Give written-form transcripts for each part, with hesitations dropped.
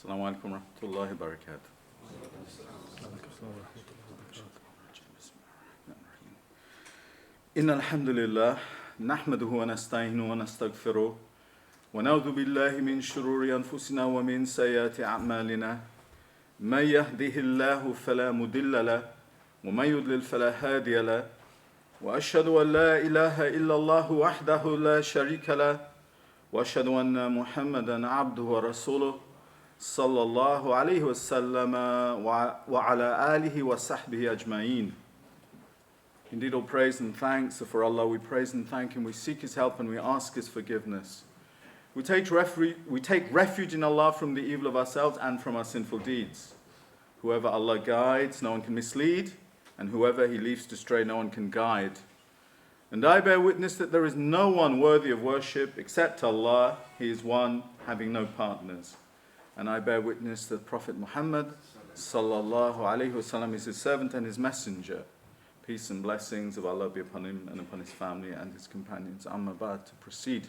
Assalamu alaikum wa rahmatullahi wa barakatuh. Inna alhamdulillah, nahmaduhu wa nasta'inuhu wa nastaghfiruh, wa na'udhu billahi min shururi anfusina wa min sayyati a'malina. Man yahdihillahu fala mudilla lahu, wa man yudlil fala hadiya lahu. Wa ashhadu an la ilaha illallah wahdahu la sharika lahu, wa ashhadu anna Muhammadan abduhu wa rasuluh. Sallallahu alayhi wa sallam wa ala alihi wa sahbihi ajma'een. Indeed, all praise and thanks are for Allah. We praise and thank Him, we seek His help and we ask His forgiveness. We take refuge in Allah from the evil of ourselves and from our sinful deeds. Whoever Allah guides, no one can mislead, and whoever He leaves to stray, no one can guide. And I bear witness that there is no one worthy of worship except Allah. He is one, having no partners. And I bear witness that Prophet Muhammad sallallahu alaihi wasallam is his servant and his messenger. Peace and blessings of Allah be upon him and upon his family and his companions. Amma ba'd, to proceed.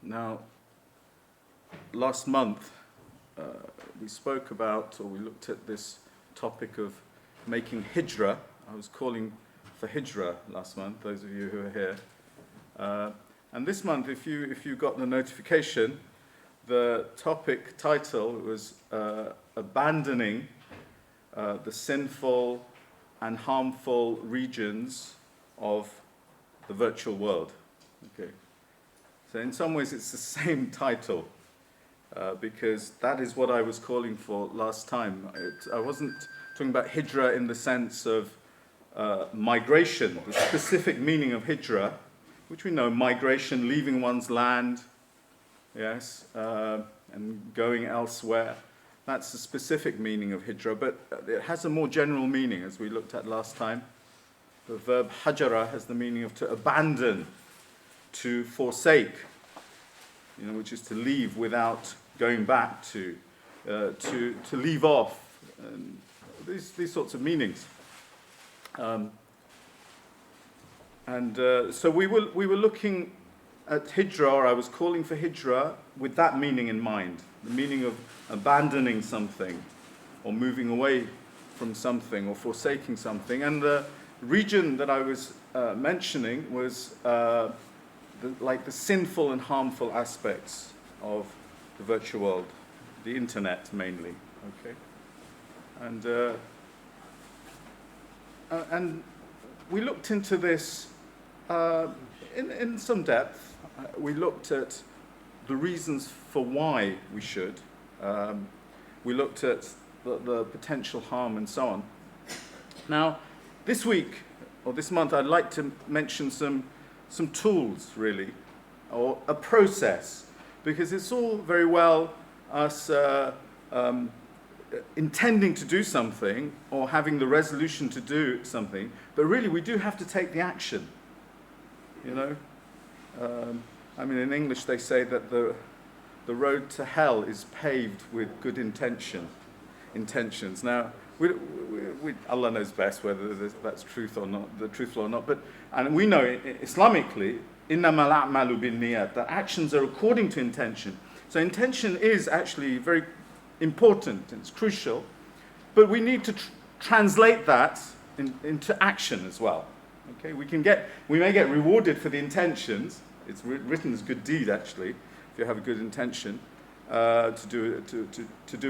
Now, last month we spoke about, or we looked at this topic of making hijrah. I was calling for hijrah last month, those of you who are here. And this month, if you got the notification, the topic title was abandoning the sinful and harmful regions of the virtual world. Okay, so in some ways it's the same title because that is what I was calling for last time. I wasn't talking about hijrah in the sense of migration, the specific meaning of hijrah, which we know, migration, leaving one's land, yes, and going elsewhere. That's the specific meaning of hijrah, but it has a more general meaning, as we looked at last time. The verb hajara has the meaning of to abandon, to forsake, which is to leave without going back to leave off, and these sorts of meanings. So we were looking at hijrah, or I was calling for hijrah with that meaning in mind, the meaning of abandoning something, or moving away from something, or forsaking something. And the region that I was mentioning was the sinful and harmful aspects of the virtual world, the internet mainly. Okay, and we looked into this in some depth. We looked at the reasons for why we should. We looked at the potential harm and so on. Now, this week, or this month, I'd like to mention some tools, really, or a process, because it's all very well us intending to do something or having the resolution to do something, but really we do have to take the action. In English they say that the road to hell is paved with good intentions. Now, Allah knows best whether that's truthful or not. And we know Islamically, innamal a'malu binniyat, that actions are according to intention. So intention is actually very important. It's crucial, but we need to translate that into action as well. Okay, we may get rewarded for the intentions. It's written as good deed, actually. If you have a good intention to do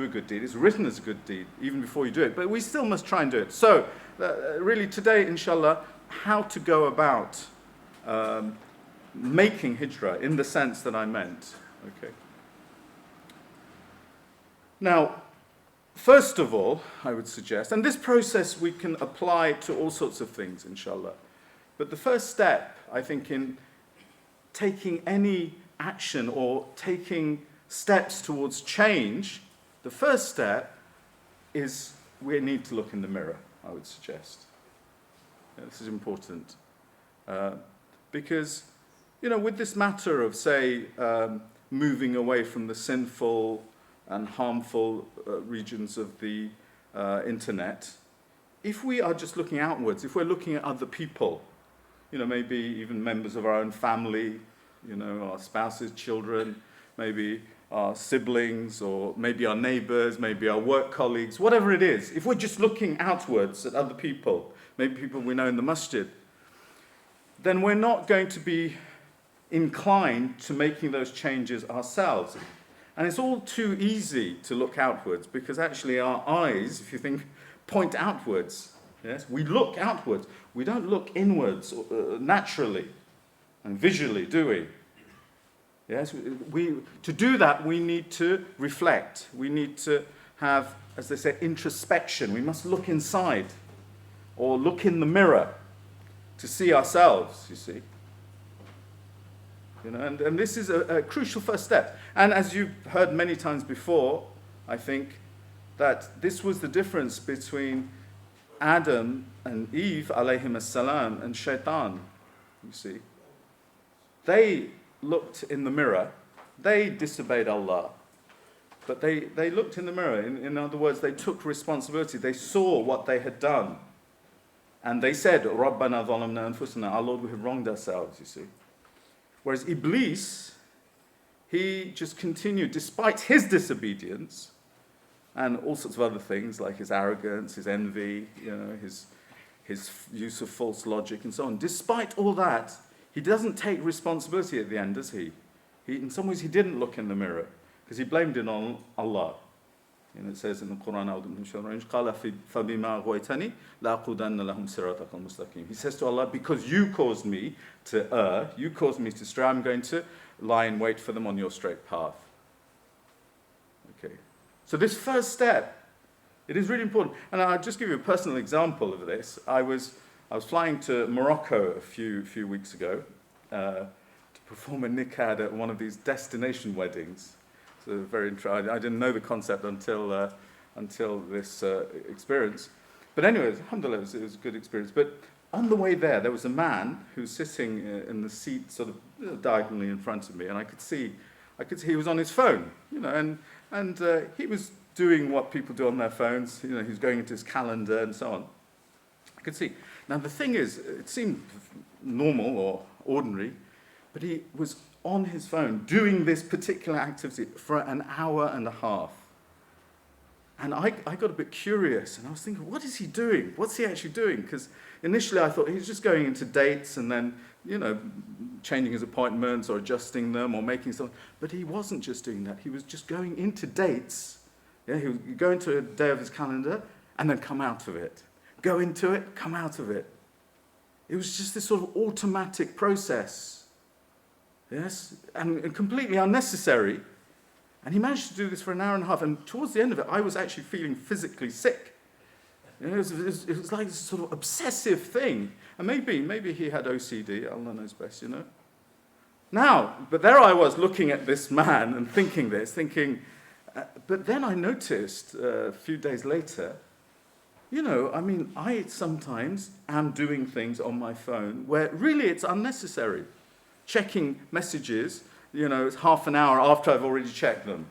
a good deed, it's written as a good deed even before you do it. But we still must try and do it. So, really, today, inshallah, how to go about making hijrah in the sense that I meant. Okay. Now, first of all, I would suggest, and this process we can apply to all sorts of things, inshallah. But the first step, I think, in taking any action or taking steps towards change, the first step is we need to look in the mirror, I would suggest. This is important. Because, with this matter of, say, moving away from the sinful and harmful regions of the internet, if we are just looking outwards, if we're looking at other people, maybe even members of our own family, our spouses, children, maybe our siblings, or maybe our neighbors, maybe our work colleagues, whatever it is, if we're just looking outwards at other people, maybe people we know in the masjid, then we're not going to be inclined to making those changes ourselves. And it's all too easy to look outwards, because actually our eyes, if you think, point outwards. Yes, we look outwards. We don't look inwards naturally and visually, do we? Yes, to do that, we need to reflect. We need to have, as they say, introspection. We must look inside or look in the mirror to see ourselves, you see. You know, and this is a crucial first step. And as you've heard many times before, I think, that this was the difference between Adam and Eve, alayhim as-salam, and Shaitan, you see. They looked in the mirror. They disobeyed Allah. But they looked in the mirror. In other words, they took responsibility. They saw what they had done. And they said, Rabbana zalamna anfusana, our Lord, we have wronged ourselves, you see. Whereas Iblis, he just continued, despite his disobedience, and all sorts of other things, like his arrogance, his envy, you know, his use of false logic, and so on. Despite all that, he doesn't take responsibility at the end, does he? In some ways, he didn't look in the mirror, because he blamed it on Allah. And it says in the Quran, he says to Allah, because you caused me to err, you caused me to stray, I'm going to lie in wait for them on your straight path. Okay. So this first step, it is really important. And I'll just give you a personal example of this. I was flying to Morocco a few weeks ago to perform a nikah at one of these destination weddings. So very interesting. I didn't know the concept until this experience. But anyway, alhamdulillah, it was a good experience. But on the way there was a man who was sitting in the seat sort of diagonally in front of me, and I could see he was on his phone, you know, and he was doing what people do on their phones. You know, he was going into his calendar and so on. I could see. Now the thing is, it seemed normal or ordinary, but he was on his phone doing this particular activity for an hour and a half. And I got a bit curious, and I was thinking, what is he doing? What's he actually doing? Because initially I thought he was just going into dates and then, you know, changing his appointments or adjusting them or making something. But he wasn't just doing that. He was just going into dates. Yeah, he would go into a day of his calendar and then come out of it. Go into it, come out of it. It was just this sort of automatic process. Yes, and completely unnecessary. And he managed to do this for an hour and a half. And towards the end of it, I was actually feeling physically sick. You know, it was like this sort of obsessive thing. And maybe he had OCD. Allah knows best, you know. Now, but there I was looking at this man and thinking, but then I noticed a few days later, you know, I mean, I sometimes am doing things on my phone where really it's unnecessary. Checking messages, you know, it's half an hour after I've already checked them.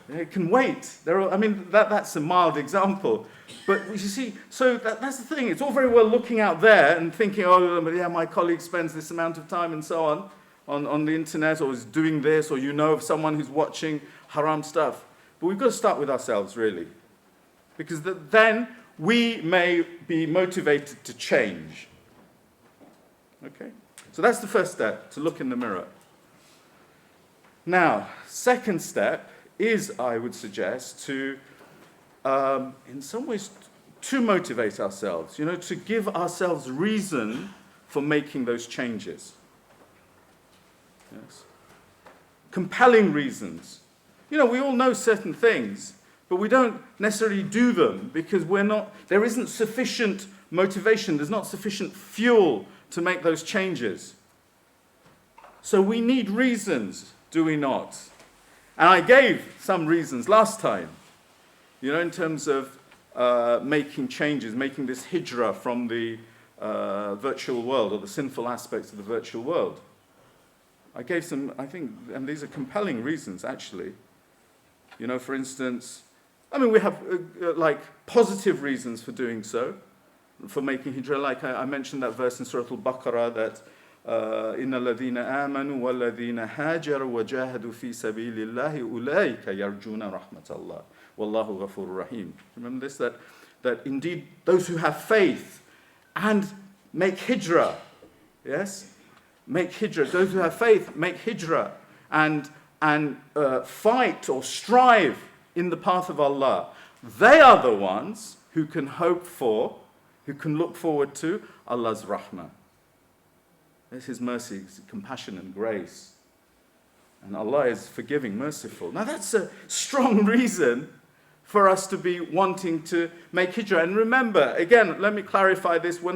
It can wait. That's a mild example. But you see, so that's the thing. It's all very well looking out there and thinking, oh, yeah, my colleague spends this amount of time and so on the internet, or is doing this, or you know of someone who's watching haram stuff. But we've got to start with ourselves, really. Because then we may be motivated to change. Okay? So that's the first step, to look in the mirror. Now, second step is, I would suggest, to, in some ways, to motivate ourselves, you know, to give ourselves reason for making those changes. Yes. Compelling reasons. You know, we all know certain things, but we don't necessarily do them because there isn't sufficient motivation, there's not sufficient fuel to make those changes. So we need reasons, do we not? And I gave some reasons last time, you know, in terms of making changes, making this hijrah from the virtual world or the sinful aspects of the virtual world. I gave some, I think, and these are compelling reasons, actually. You know, for instance, I mean, we have like positive reasons for doing so, for making hijrah. Like I mentioned that verse in Surah Al-Baqarah that إن الذين آمنوا والذين هاجروا وجاهدوا في سبيل الله أولئك يرجون رحمة الله والله غفور رحيم. Remember this, that indeed those who have faith and make hijrah, yes, make hijrah. Those who have faith make hijrah and fight or strive in the path of Allah. They are the ones who can hope for, who can look forward to Allah's rahmah. It's His mercy, His compassion and grace. And Allah is forgiving, merciful. Now that's a strong reason for us to be wanting to make hijrah. And remember, again, let me clarify this when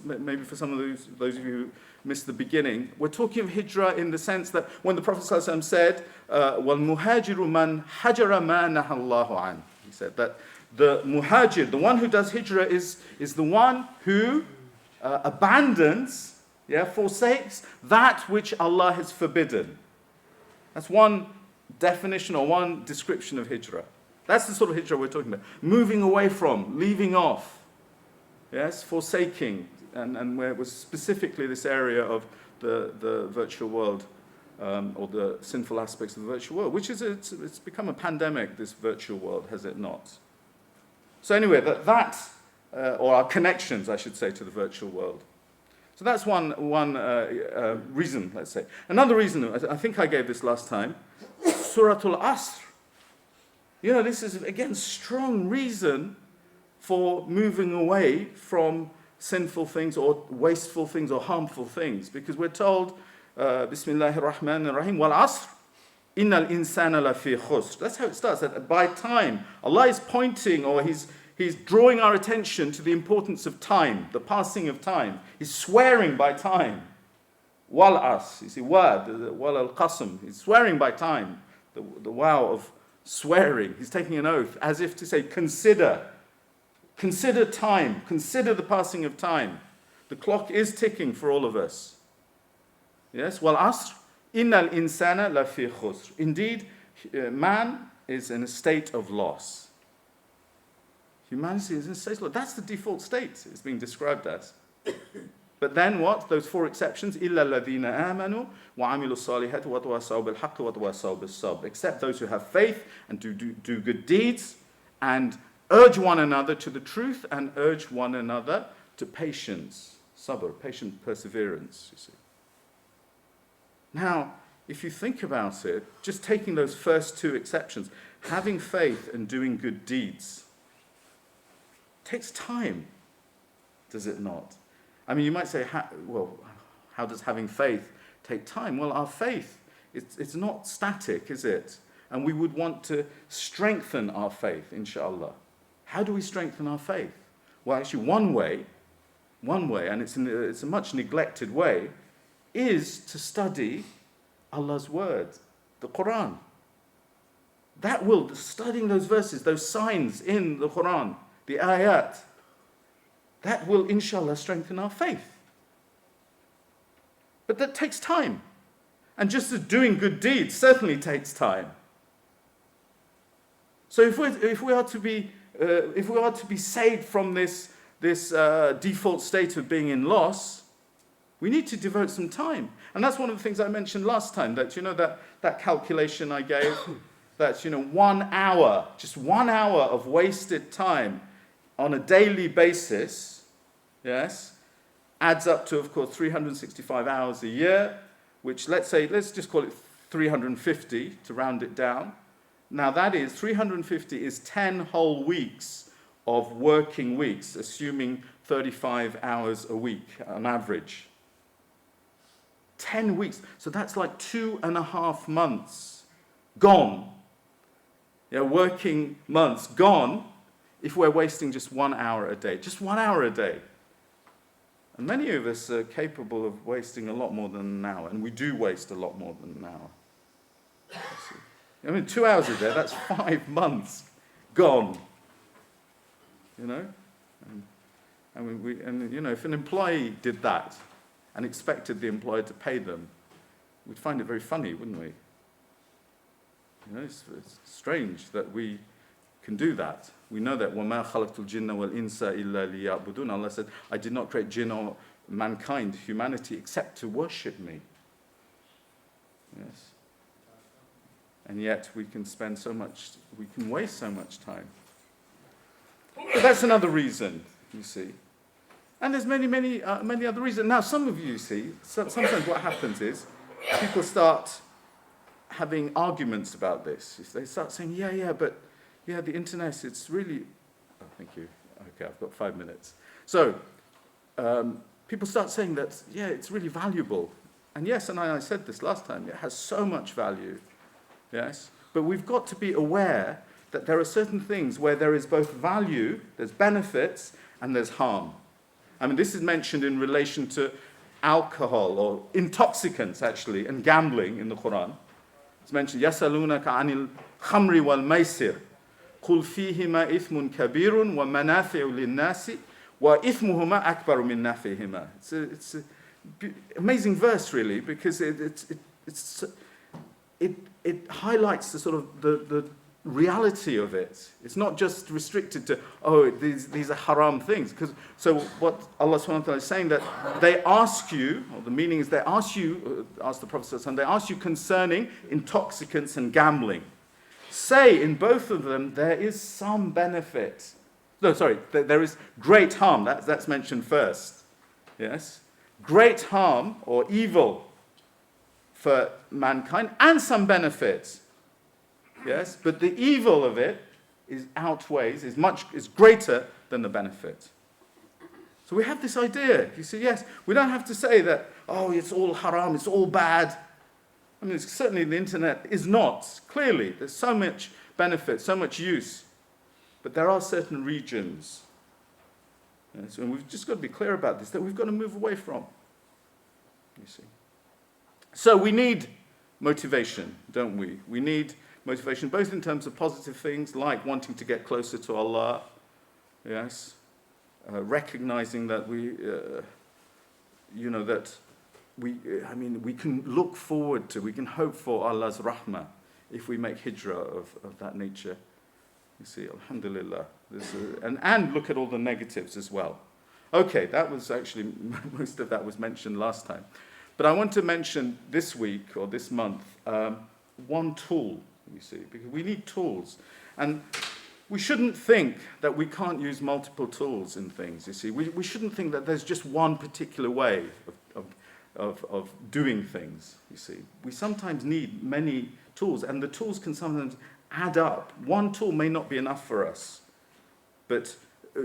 maybe for some of those of you who missed the beginning, we're talking of hijrah in the sense that when the Prophet ﷺ said, وَالْمُهَاجِرُ مَنْ حَجَرَ مَا نَهَى اللَّهُ عَنْهُ. He said that the muhajir, the one who does hijrah, is the one who abandons, forsakes that which Allah has forbidden. That's one definition or one description of hijrah. That's the sort of hijrah we're talking about. Moving away from, leaving off, forsaking, and where it was specifically this area of the virtual world, or the sinful aspects of the virtual world, which is it's become a pandemic, this virtual world, has it not? So anyway, or our connections, I should say, to the virtual world. So that's one reason, let's say. Another reason, I think I gave this last time, Suratul Asr. This is, again, strong reason for moving away from sinful things or wasteful things or harmful things. Because we're told, Bismillahir Rahmanir Rahim, Wal Asr, Innal Insana Lafi Khusr. That's how it starts, that by time, Allah is pointing, or He's drawing our attention to the importance of time, the passing of time. He's swearing by time. Wal Asr, you see, Wal al-Qasm, He's swearing by time. The wow of swearing. He's taking an oath as if to say, consider time, consider the passing of time. The clock is ticking for all of us. Yes, Wal Asr, Innal Insana Lafi Khusr. Indeed, man is in a state of loss. Humanity is in a state of loss. That's the default state it's being described as. But then what? Those four exceptions, إِلَّا الَّذِينَ آمَنُوا وَعَمِلُوا الصَّالِحَاتِ وَتَوَاصَوْا بِالْحَقِّ وَتَوَاصَوْا بِالصَّبْرِ. Except those who have faith and do good deeds and urge one another to the truth and urge one another to patience, sabr, patient perseverance, you see. Now, if you think about it, just taking those first two exceptions, having faith and doing good deeds, takes time, does it not? I mean, you might say, how does having faith take time? Well, our faith, it's not static, is it? And we would want to strengthen our faith, inshallah. How do we strengthen our faith? Well, actually, one way, and it's a much neglected way, is to study Allah's word, the Quran. Studying those verses, those signs in the Quran, the ayat, that will, inshallah, strengthen our faith. But that takes time. And just as doing good deeds certainly takes time. So if we are to be saved from this default state of being in loss, we need to devote some time. And that's one of the things I mentioned last time, that that calculation I gave, that 1 hour, just 1 hour of wasted time on a daily basis, yes, adds up to, of course, 365 hours a year, which let's just call it 350 to round it down. Now that is, 350 is 10 whole weeks of working weeks, assuming 35 hours a week on average. 10 weeks. So that's like 2.5 months gone. Working months gone if we're wasting just 1 hour a day. Just 1 hour a day. And many of us are capable of wasting a lot more than an hour. And we do waste a lot more than an hour. I mean, 2 hours a day, that's 5 months gone. And if an employee did that and expected the employer to pay them, we'd find it very funny, wouldn't we? It's strange that we can do that. We know that وَمَا خَلَقْتُ الْجِنَّ وَالْإِنسَ إِلَّا لِيَعْبُدُونَ. Allah said, I did not create jinn or mankind, humanity, except to worship me. Yes. And yet we can waste so much time. But that's another reason, you see. And there's many other reasons. Now, some of you see, sometimes what happens is people start having arguments about this. They start saying, but the internet, it's really... Oh, thank you. Okay, I've got 5 minutes. So, people start saying that, it's really valuable. And yes, and I said this last time, it has so much value. Yes? But we've got to be aware that there are certain things where there is both value, there's benefits, and there's harm. I mean, this is mentioned in relation to alcohol, or intoxicants, actually, and gambling in the Quran. It's mentioned, يَسَلُونَكَ عَنِ الْخَمْرِ وَالْمَيْسِرِ قُلْ فِيهِمَا إِثْمٌ كَبِيرٌ وَمَنَافِعُ لِلنَّاسِ وَإِثْمُهُمَا أَكْبَرُ مِنْ نَفْعِهِمَا. It's an amazing verse, really, because it highlights the sort of the reality of it. It's not just restricted to, these are haram things. So what Allah subhanahu wa ta'ala is saying, that they ask you, or the meaning is they ask you, ask the Prophet sallallahu alaihi wasallam, they ask you concerning intoxicants and gambling. Say in both of them there is some benefit. No, sorry, there is great harm. That's mentioned first. Yes? Great harm or evil for mankind and some benefit. Yes, but the evil of it is greater than the benefit. So we have this idea. You see, yes, we don't have to say that, it's all haram, it's all bad. I mean, certainly the internet is not. Clearly, there's so much benefit, so much use. But there are certain regions, yes, and we've just got to be clear about this, that we've got to move away from. You see. So we need motivation, don't we? We need motivation, both in terms of positive things, like wanting to get closer to Allah, yes, recognizing that we can look forward to, we can hope for Allah's rahmah if we make hijrah of that nature. You see, alhamdulillah. And look at all the negatives as well. Okay, that was actually, most of that was mentioned last time. But I want to mention this week or this month one tool, you see, because we need tools. And we shouldn't think that we can't use multiple tools in things, you see. We shouldn't think that there's just one particular way of doing things, you see. We sometimes need many tools, and the tools can sometimes add up. One tool may not be enough for us, but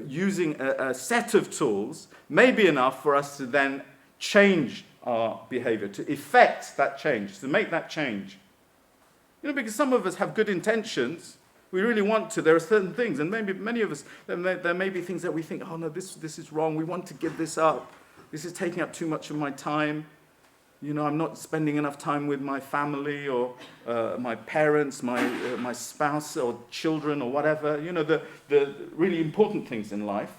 using a set of tools may be enough for us to then change our behavior, to effect that change, to make that change. You know, because some of us have good intentions, we really want to, there are certain things, and maybe many of us, there may be things that we think, oh no, this is wrong, we want to give this up, this is taking up too much of my time, you know, I'm not spending enough time with my family or my parents, my spouse or children or whatever, you know, the really important things in life.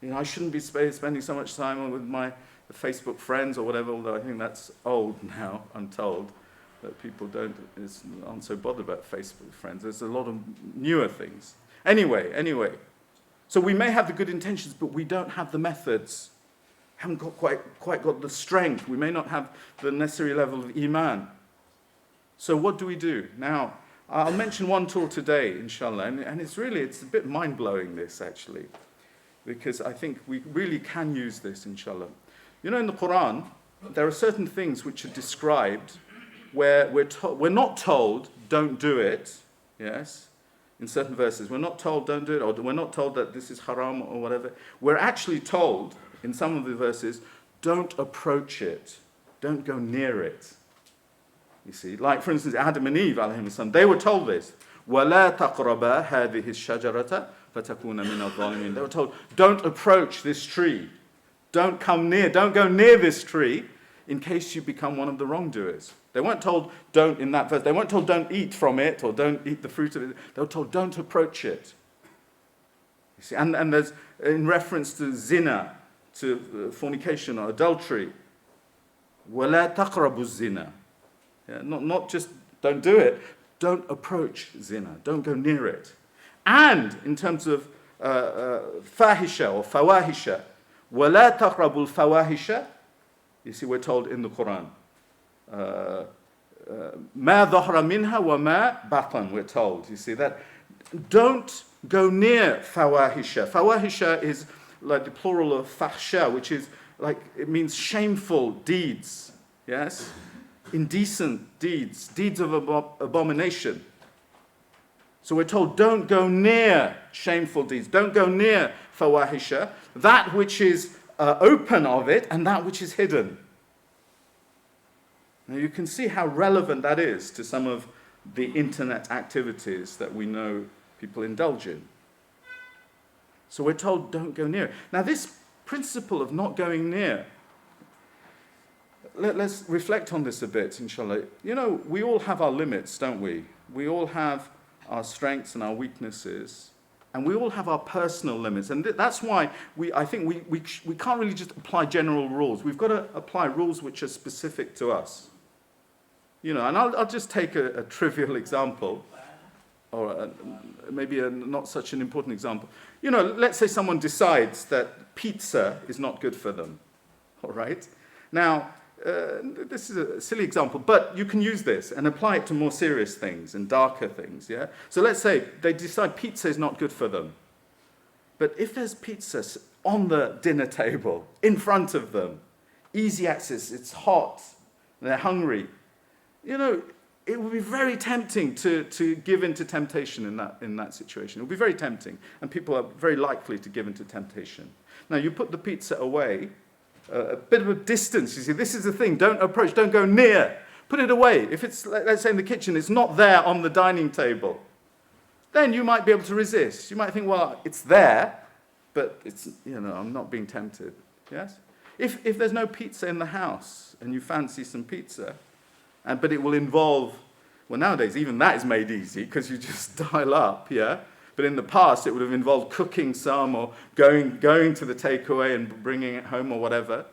You know, I shouldn't be spending so much time with my Facebook friends or whatever, although I think that's old now, I'm told, that people aren't so bothered about Facebook friends. There's a lot of newer things. Anyway, so we may have the good intentions, but we don't have the methods. Haven't got quite got the strength. We may not have the necessary level of iman. So what do we do? Now, I'll mention one tool today, inshallah, and it's a bit mind-blowing, this, actually, because I think we really can use this, inshallah. You know, in the Quran, there are certain things which are described where we're not told, don't do it, yes, in certain verses. We're not told, don't do it, or we're not told that this is haram or whatever. We're actually told, in some of the verses, don't approach it, don't go near it. You see, like, for instance, Adam and Eve, alayhim salam, they were told this. وَلَا تَقْرَبَا هَذِهِ الشَّجَرَةَ فَتَكُونَ مِنَ الظَّالِمِينَ. They were told, don't approach this tree. Don't go near this tree in case you become one of the wrongdoers. They weren't told don't in that verse. They weren't told don't eat from it or don't eat the fruit of it. They were told don't approach it. You see, and there's, in reference to zina, to fornication or adultery, وَلَا تَقْرَبُوا الزِّنَا. Yeah, not just don't do it, don't approach zina, don't go near it. And in terms of fahisha or fawahisha, وَلَا تَقْرَبُوا الْفَوَاحِشَ. You see, we're told in the Quran. مَا ظَهْرَ مِنْهَا وَمَا بَطَنَ. We're told, you see, that don't go near fawahisha. Fawahisha is like the plural of fahsha, which is like, it means shameful deeds. Yes? Indecent deeds, deeds of abomination. So we're told, don't go near shameful deeds. Don't go near fawahisha, that which is open of it and that which is hidden. Now you can see how relevant that is to some of the internet activities that we know people indulge in. So we're told, don't go near. Now this principle of not going near, let's reflect on this a bit, inshallah. You know, we all have our limits, don't we? We all have our strengths and our weaknesses, and we all have our personal limits. And that's why I think we can't really just apply general rules. We've got to apply rules which are specific to us. You know, and I'll just take a trivial example, or maybe a not such an important example. You know, let's say someone decides that pizza is not good for them, all right? Now, this is a silly example, but you can use this and apply it to more serious things and darker things, yeah? So let's say they decide pizza is not good for them. But if there's pizza on the dinner table, in front of them, easy access, it's hot, they're hungry, you know, it would be very tempting to give in to temptation in that situation. It would be very tempting, and people are very likely to give in to temptation. Now, you put the pizza away, a bit of a distance, you see, this is the thing, don't approach, don't go near, put it away. If it's, let's say in the kitchen, it's not there on the dining table, then you might be able to resist. You might think, well, it's there, but it's, you know, I'm not being tempted, yes? If there's no pizza in the house, and you fancy some pizza, but it will involve, well, nowadays even that is made easy, because you just dial up, yeah? But in the past, it would have involved cooking some or going to the takeaway and bringing it home or whatever.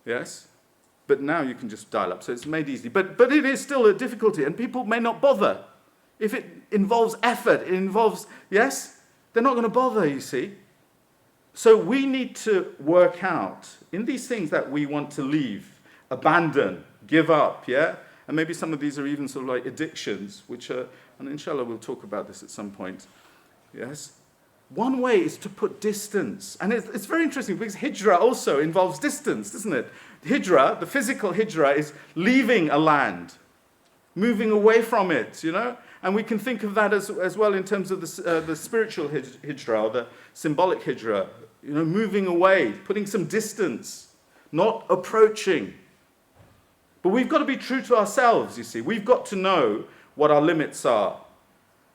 Yes? But now you can just dial up, so it's made easy. But it is still a difficulty, and people may not bother. If it involves effort, it involves, yes? They're not going to bother, you see. So we need to work out, in these things that we want to leave, abandon, give up, yeah? And maybe some of these are even sort of like addictions, which are, and inshallah we'll talk about this at some point. Yes? One way is to put distance. And it's very interesting because hijrah also involves distance, doesn't it? Hijrah, the physical hijrah, is leaving a land, moving away from it, you know? And we can think of that as well in terms of the spiritual hijrah, or the symbolic hijrah, you know, moving away, putting some distance, not approaching. But we've got to be true to ourselves, you see. We've got to know what our limits are.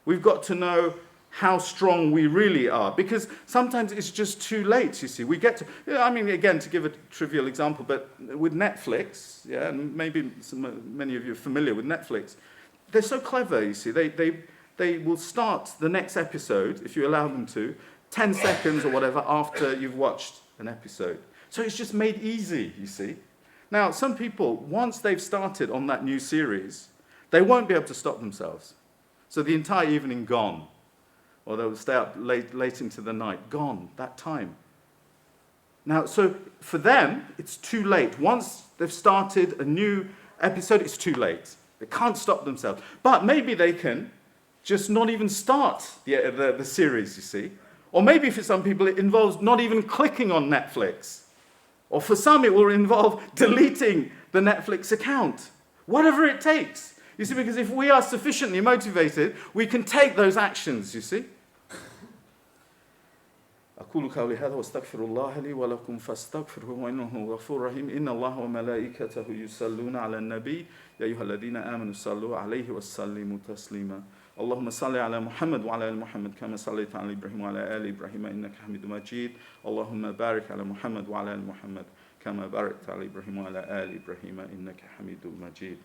We've got to know how strong we really are, because sometimes it's just too late, you see. We get to, I mean, again, to give a trivial example, but with Netflix, yeah, and maybe many of you are familiar with Netflix, they're so clever, you see. They will start the next episode, if you allow them to, 10 seconds or whatever after you've watched an episode. So it's just made easy, you see. Now, some people, once they've started on that new series, they won't be able to stop themselves. So the entire evening gone. Or they'll stay up late into the night. Gone, that time. Now, so for them, it's too late. Once they've started a new episode, it's too late. They can't stop themselves. But maybe they can just not even start the series, you see. Or maybe for some people, it involves not even clicking on Netflix. Or for some, it will involve deleting the Netflix account. Whatever it takes. You see, because if we are sufficiently motivated, we can take those actions, you see. أقول قولي هذا واستغفر الله لي ولكم فاستغفروه إنه غفور رحيم إن الله وملائكته يصلون على النبي يا أيها الذين آمنوا صلوا عليه وسلموا تسليما اللهم صل على محمد وعلى آل محمد كما صليت على إبراهيم وعلى آل إبراهيم إنك حميد مجيد اللهم بارك على محمد وعلى آل محمد كما باركت على إبراهيم وعلى آل إبراهيم إنك حميد مجيد.